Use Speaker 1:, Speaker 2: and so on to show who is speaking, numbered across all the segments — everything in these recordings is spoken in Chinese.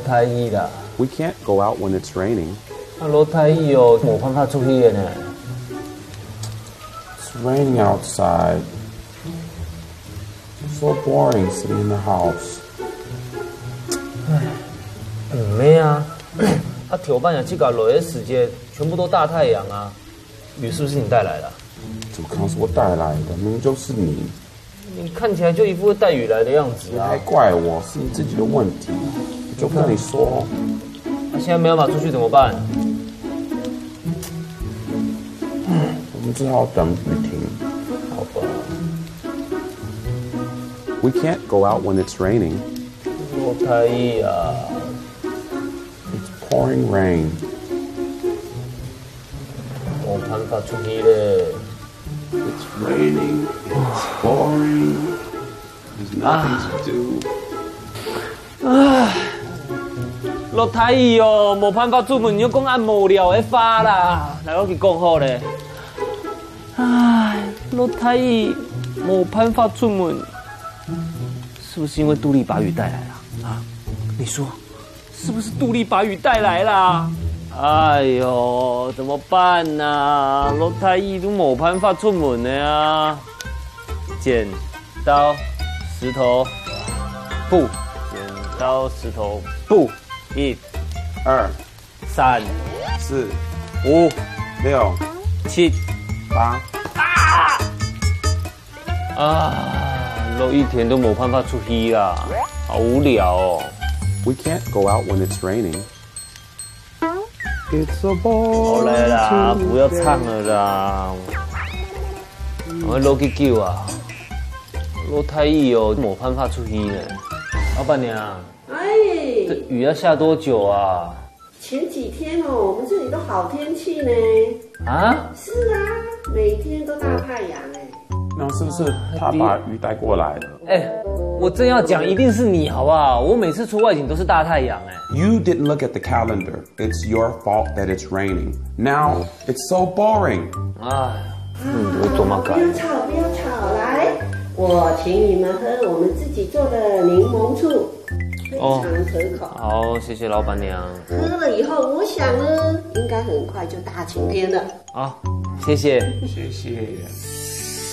Speaker 1: 太熱啦。
Speaker 2: We can't go out when it's raining.
Speaker 1: 落太熱哦，冇辦法出去嘅呢。
Speaker 2: It's raining outside. So boring sitting in the house.
Speaker 1: 唔咩啊？啊，調班日這個落嘅時間全部都大太陽啊，雨是不是你帶來的？
Speaker 2: 怎麼可能是我帶來的？明明就是你。
Speaker 1: 你看起來就一副帶雨來的樣子啊！
Speaker 2: 你還怪我，是你自己的問題。我就跟你說。
Speaker 1: 那現在沒有辦法出去怎麼辦？
Speaker 2: 我們只好等雨停。
Speaker 1: 好吧。
Speaker 2: We can't go out when it's raining.
Speaker 1: 落太熱啊！
Speaker 2: It's pouring rain.
Speaker 1: 冇辦法出去咧。
Speaker 2: It's raining. It's boring. There's nothing to do.
Speaker 1: 唉，落太熱哦，冇辦法出門，又講按無聊的發啦，來我去講好咧。唉，落太熱，冇辦法出門，是不是因為杜麗把雨帶來了？啊，你說，是不是杜麗把雨帶來啦？哎呦，怎麼辦啊？落太熱都冇辦法出門的呀。剪刀石頭布，剪刀石頭布，1、
Speaker 2: 2、
Speaker 1: 3、
Speaker 2: 4、
Speaker 1: 5、
Speaker 2: 6、
Speaker 1: 7、
Speaker 2: 8。
Speaker 1: 落一天都冇辦法出去啦，好無聊哦。
Speaker 2: We can't go out when it's raining. It's a ball.
Speaker 1: 好嘞啦，不要唱了啦。我落去救啊！落太熱哦，冇辦法出去呢。老闆娘，
Speaker 3: 哎，
Speaker 1: 這雨要下多久啊？
Speaker 3: 前幾天哦，我們這裡都好天氣呢。
Speaker 1: 啊？
Speaker 3: 是啊，每天都大太陽哎。
Speaker 2: 那是不是他把雨帶過來了？
Speaker 1: 哎，我正要講，一定是你好不好？我每次出外景都是大太陽哎。
Speaker 2: You didn't look at the calendar. It's your fault that it's raining. Now it's so boring.
Speaker 1: 哎，你會做乜
Speaker 3: 不要吵，不要吵，來，我請你們喝我們自己做的檸檬醋，非常可口。
Speaker 1: 好，謝謝老闆娘。
Speaker 3: 喝了以後，我想呢，應該很快就大晴天了。
Speaker 1: 好，謝謝。
Speaker 2: 謝謝。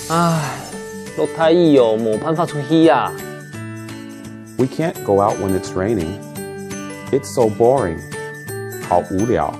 Speaker 1: 唉，落太熱哦，冇辦法出去啊。
Speaker 2: We can't go out when it's raining. It's so boring. 好無聊。